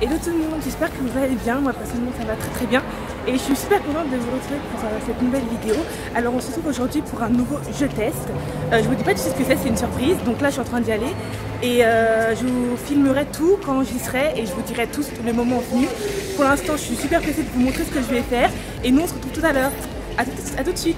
Hello tout le monde, j'espère que vous allez bien, moi personnellement ça va très bien et je suis super contente de vous retrouver pour cette nouvelle vidéo. Alors on se retrouve aujourd'hui pour un nouveau je teste. Je vous dis pas tout de suite ce que c'est une surprise, donc là je suis en train d'y aller et je vous filmerai tout quand j'y serai et je vous dirai tout le moment venu. Pour l'instant je suis super pressée de vous montrer ce que je vais faire et nous on se retrouve tout à l'heure. À tout de suite.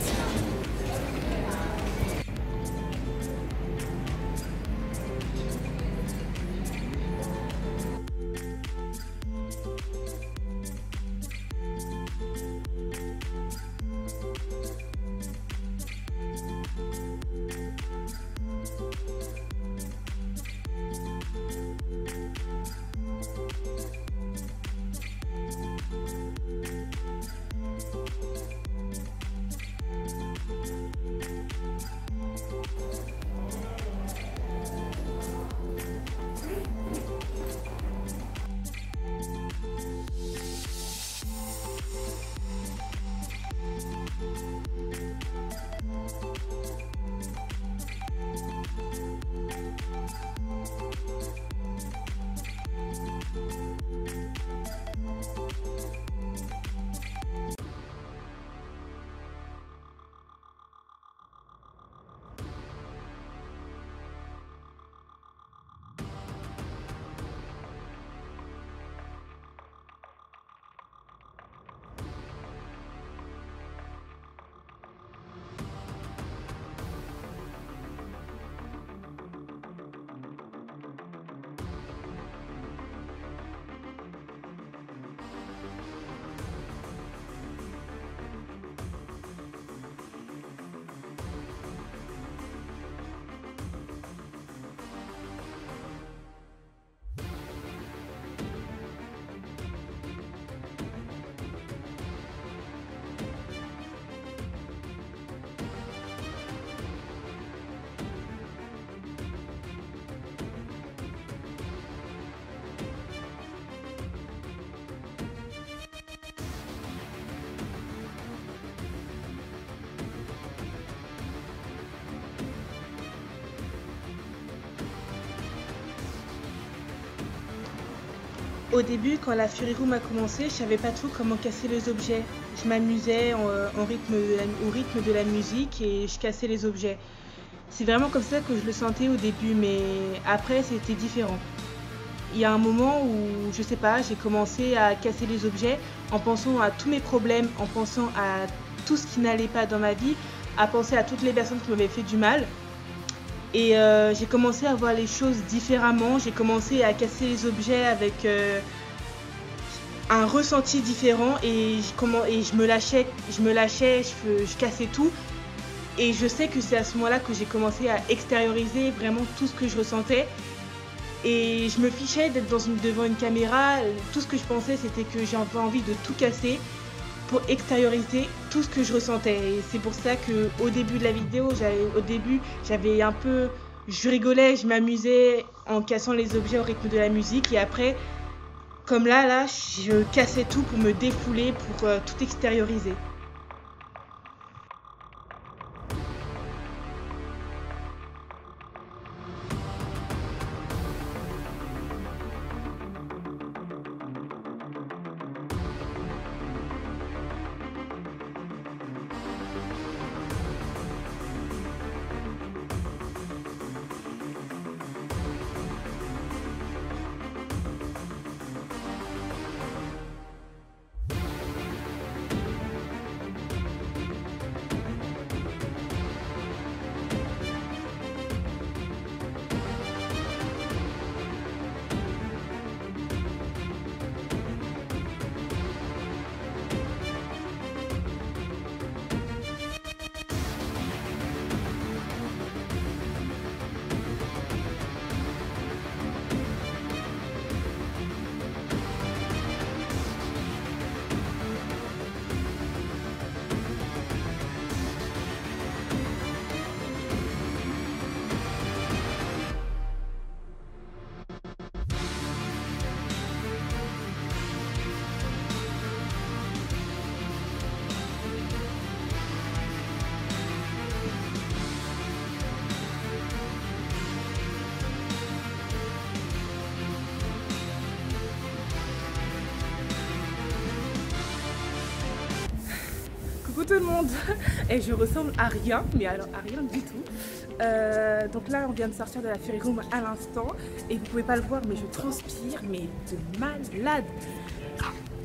Au début, quand la Fury Room a commencé, je savais pas trop comment casser les objets. Je m'amusais au rythme de la musique et je cassais les objets. C'est vraiment comme ça que je le sentais au début, mais après c'était différent. Il y a un moment où, je sais pas, j'ai commencé à casser les objets en pensant à tous mes problèmes, en pensant à tout ce qui n'allait pas dans ma vie, à penser à toutes les personnes qui m'avaient fait du mal. Et j'ai commencé à voir les choses différemment, j'ai commencé à casser les objets avec un ressenti différent et je me lâchais, je cassais tout. Et je sais que c'est à ce moment-là que j'ai commencé à extérioriser vraiment tout ce que je ressentais. Et je me fichais d'être devant une caméra, tout ce que je pensais c'était que j'avais envie de tout casser pour extérioriser tout ce que je ressentais. Et c'est pour ça qu'au début de la vidéo, je rigolais, je m'amusais en cassant les objets au rythme de la musique. Et après, comme là, je cassais tout pour me défouler, pour tout extérioriser. tout le monde. Et je ressemble à rien, mais alors à rien du tout. Donc là on vient de sortir de la Fury Room à l'instant et vous pouvez pas le voir mais je transpire mais de malade.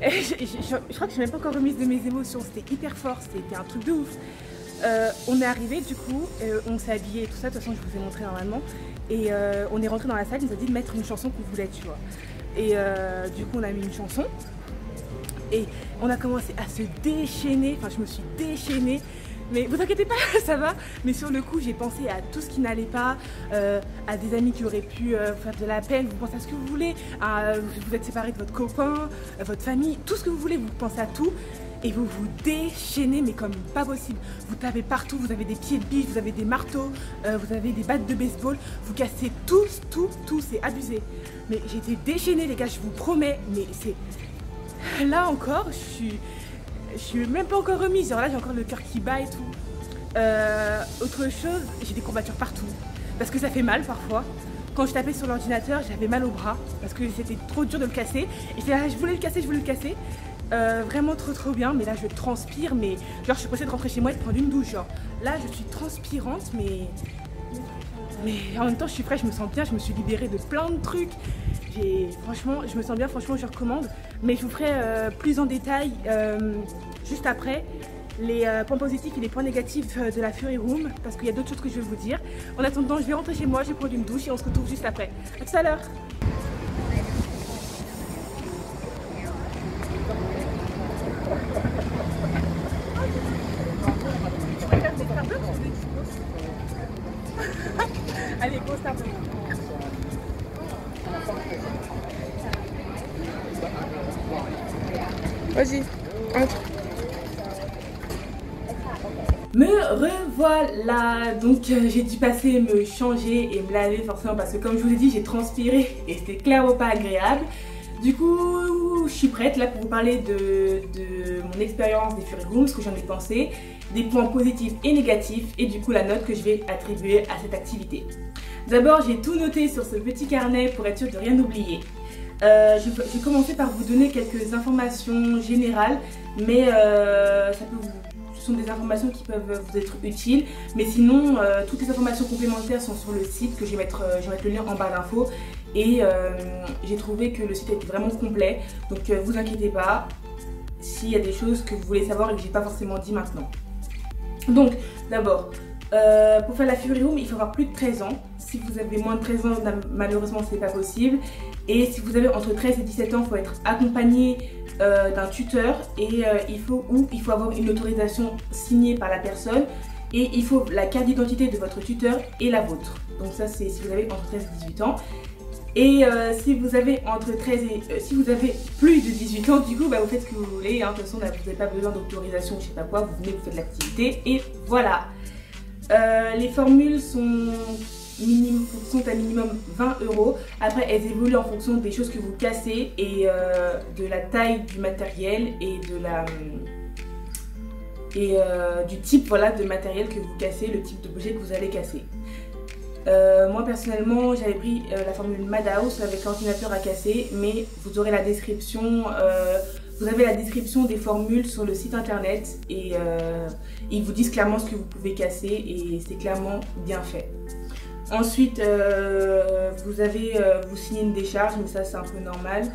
Et je crois que je suis même pas encore remise de mes émotions, c'était hyper fort, c'était un truc de ouf. On est arrivé du coup, on s'est habillé et tout ça, de toute façon je vous ai montré normalement. Et on est rentré dans la salle, il nous a dit de mettre une chanson qu'on voulait, tu vois. Et du coup on a mis une chanson. Et on a commencé à se déchaîner, enfin je me suis déchaînée. Mais vous inquiétez pas, ça va. Mais sur le coup, j'ai pensé à tout ce qui n'allait pas, à des amis qui auraient pu faire de la peine. Vous pensez à ce que vous voulez, vous êtes séparés de votre copain, votre famille, tout ce que vous voulez, vous pensez à tout. Et vous vous déchaînez, mais comme pas possible. Vous tapez partout, vous avez des pieds de biche, vous avez des marteaux, vous avez des battes de baseball. Vous cassez tout, c'est abusé. Mais j'ai été déchaînée, les gars, je vous promets. Mais c'est... Là encore, je suis même pas encore remise, genre là j'ai encore le cœur qui bat et tout. Autre chose, j'ai des courbatures partout, parce que ça fait mal parfois. Quand je tapais sur l'ordinateur, j'avais mal au bras, parce que c'était trop dur de le casser. Et je voulais le casser. Vraiment trop bien, mais là je transpire, mais genre je suis pressée de rentrer chez moi et de prendre une douche. Genre là je suis transpirante, mais en même temps je suis fraîche, je me sens bien, je me suis libérée de plein de trucs. Franchement, je me sens bien, franchement je recommande. Mais je vous ferai plus en détail juste après les points positifs et les points négatifs de la Fury Room, parce qu'il y a d'autres choses que je vais vous dire. En attendant, je vais rentrer chez moi, je vais prendre une douche et on se retrouve juste après. A tout à l'heure. Allez, go start. Vas-y, entre. Me revoilà. Donc j'ai dû passer me changer et me laver forcément parce que comme je vous ai dit j'ai transpiré et c'était clairement pas agréable. Du coup je suis prête là pour vous parler de mon expérience des Fury Room, ce que j'en ai pensé, des points positifs et négatifs et du coup la note que je vais attribuer à cette activité. D'abord j'ai tout noté sur ce petit carnet pour être sûr de rien oublier. Je vais commencer par vous donner quelques informations générales, mais ce sont des informations qui peuvent vous être utiles. Mais sinon, toutes les informations complémentaires sont sur le site que je vais mettre le lien en barre d'infos. Et j'ai trouvé que le site était vraiment complet. Donc vous inquiétez pas s'il y a des choses que vous voulez savoir et que j'ai pas forcément dit maintenant. Donc d'abord, pour faire la Fury Room, il faut avoir plus de 13 ans. Si vous avez moins de 13 ans, malheureusement, c'est pas possible. Et si vous avez entre 13 et 17 ans, il faut être accompagné d'un tuteur et il faut avoir une autorisation signée par la personne. Et il faut la carte d'identité de votre tuteur et la vôtre. Donc ça, c'est si vous avez entre 13 et 18 ans. Et si vous avez si vous avez plus de 18 ans, du coup, bah, vous faites ce que vous voulez. Hein. De toute façon, vous n'avez pas besoin d'autorisation ou je sais pas quoi. Vous venez, vous faites l'activité et voilà. Les formules sont à minimum 20 €. Après, elles évoluent en fonction des choses que vous cassez et de la taille du matériel et du type voilà, de matériel que vous cassez, le type d'objet que vous allez casser. Moi personnellement j'avais pris la formule Madhouse avec l'ordinateur à casser, mais vous aurez la description, vous avez la description des formules sur le site internet et ils vous disent clairement ce que vous pouvez casser et c'est clairement bien fait. Ensuite vous signez une décharge, mais ça c'est un peu normal.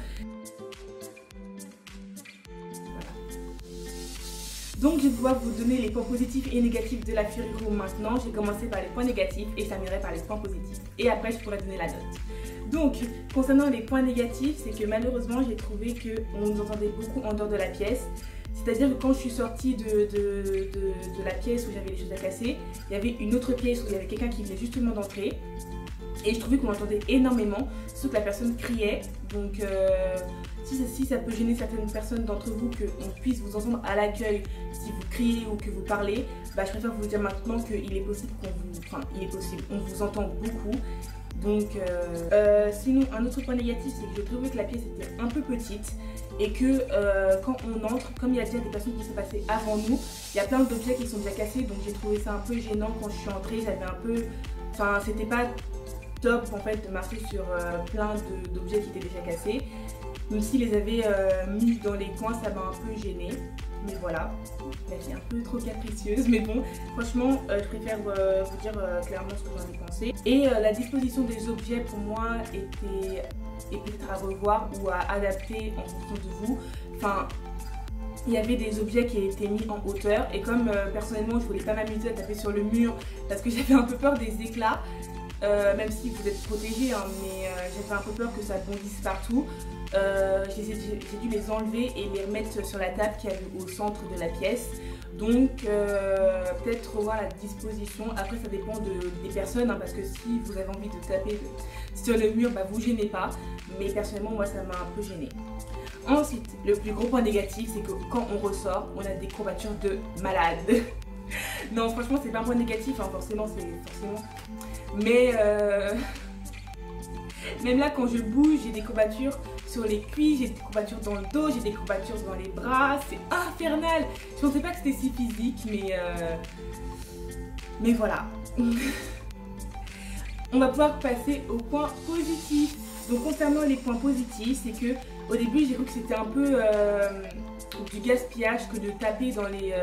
Donc je vais pouvoir vous donner les points positifs et négatifs de la Fury Room maintenant. Je vais commencer par les points négatifs et ça m'irait par les points positifs. Et après je pourrais donner la note. Donc concernant les points négatifs, c'est que malheureusement j'ai trouvé qu'on nous entendait beaucoup en dehors de la pièce. C'est-à-dire que quand je suis sortie de la pièce où j'avais les choses à casser, il y avait une autre pièce où il y avait quelqu'un qui venait justement d'entrer. Et je trouvais qu'on entendait énormément, sauf que la personne criait. Donc si ça peut gêner certaines personnes d'entre vous qu'on puisse vous entendre à l'accueil si vous criez ou que vous parlez, bah, je préfère vous dire maintenant qu'il est possible on vous entend beaucoup. Donc sinon un autre point négatif, c'est que je trouvais que la pièce était un peu petite et que quand on entre, comme il y a déjà des personnes qui sont passées avant nous, il y a plein d'objets qui sont déjà cassés, donc j'ai trouvé ça un peu gênant quand je suis entrée. J'avais un peu, enfin c'était pas top en fait de marcher sur plein d'objets qui étaient déjà cassés. Même s'ils les avaient mis dans les coins, ça m'a un peu gênée. mais voilà, la vie est un peu trop capricieuse, mais bon, franchement, je préfère vous dire clairement ce que j'en ai pensé. Et la disposition des objets pour moi est peut-être à revoir ou à adapter en fonction de vous. Enfin, il y avait des objets qui étaient mis en hauteur et comme personnellement je voulais pas m'amuser à taper sur le mur parce que j'avais un peu peur des éclats, même si vous êtes protégés, hein, mais j'avais un peu peur que ça bondisse partout. J'ai dû les enlever et les remettre sur la table qui avait au centre de la pièce. Donc peut-être revoir la disposition. Après ça dépend des personnes, hein, parce que si vous avez envie de taper sur le mur, bah, vous gênez pas. Mais personnellement moi ça m'a un peu gêné. Ensuite, le plus gros point négatif, c'est que quand on ressort, on a des courbatures de malade. Non, franchement, c'est pas un point négatif, hein, forcément, c'est forcément. Mais même là, quand je bouge, j'ai des courbatures sur les cuisses, j'ai des courbatures dans le dos, j'ai des courbatures dans les bras. C'est infernal. Je pensais pas que c'était si physique, mais voilà. On va pouvoir passer aux points positifs. Donc concernant les points positifs, c'est que au début j'ai cru que c'était un peu du gaspillage que de taper dans les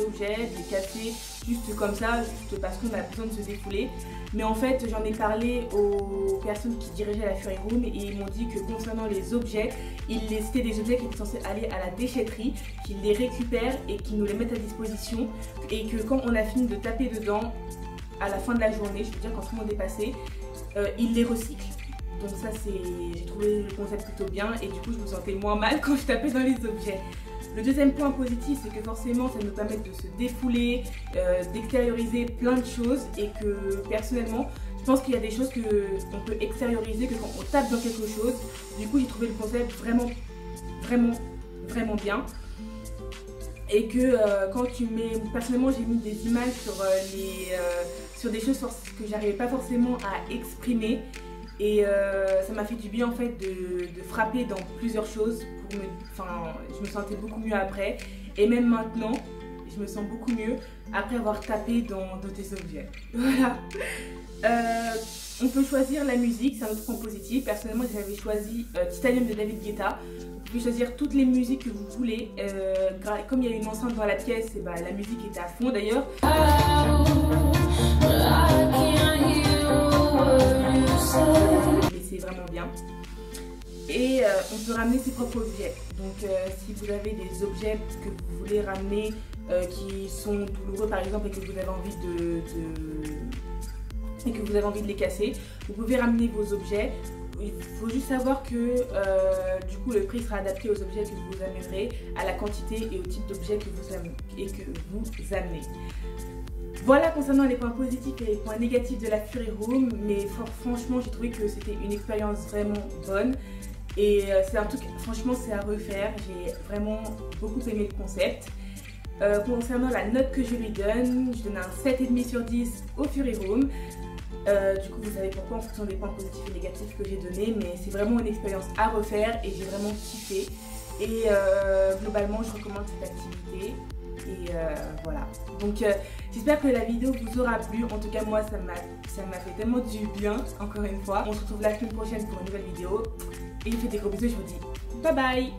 objets, de les casser juste comme ça, juste parce qu'on a besoin de se défouler. Mais en fait j'en ai parlé aux personnes qui dirigeaient la Fury Room et ils m'ont dit que concernant les objets, c'était des objets qui étaient censés aller à la déchetterie, qu'ils les récupèrent et qu'ils nous les mettent à disposition et que quand on a fini de taper dedans, à la fin de la journée, je veux dire quand tout le monde est passé, ils les recyclent. Donc ça j'ai trouvé le concept plutôt bien et du coup je me sentais moins mal quand je tapais dans les objets. Le deuxième point positif, c'est que forcément ça nous permet de se défouler, d'extérioriser plein de choses et que personnellement je pense qu'il y a des choses qu'on peut extérioriser que quand on tape dans quelque chose. Du coup j'ai trouvé le concept vraiment bien. Et que quand tu mets, personnellement j'ai mis des images sur des choses que j'arrivais pas forcément à exprimer. Et ça m'a fait du bien en fait de frapper dans plusieurs choses je me sentais beaucoup mieux après et même maintenant je me sens beaucoup mieux après avoir tapé dans des objets. Voilà. On peut choisir la musique, c'est un autre point positif. Personnellement j'avais choisi Titanium de David Guetta. Vous pouvez choisir toutes les musiques que vous voulez. Comme il y a une enceinte dans la pièce, et la musique était à fond d'ailleurs. Mais c'est vraiment bien. Et on peut ramener ses propres objets. Donc si vous avez des objets que vous voulez ramener qui sont douloureux par exemple et que vous avez envie de les casser, vous pouvez ramener vos objets. Il faut juste savoir que du coup le prix sera adapté aux objets que vous amènerez, à la quantité et au type d'objet que vous amenez. Voilà concernant les points positifs et les points négatifs de la Fury Room, mais franchement j'ai trouvé que c'était une expérience vraiment bonne et c'est un truc, franchement c'est à refaire, j'ai vraiment beaucoup aimé le concept. Concernant la note que je lui donne, je donne un 7,5 sur 10 au Fury Room. Du coup vous savez pourquoi en fonction des points positifs et négatifs que j'ai donnés, mais c'est vraiment une expérience à refaire et j'ai vraiment kiffé. Et globalement je recommande cette activité. Et voilà, donc j'espère que la vidéo vous aura plu. En tout cas moi ça m'a fait tellement du bien, encore une fois. On se retrouve la semaine prochaine pour une nouvelle vidéo et je vous fais des gros bisous, je vous dis bye bye.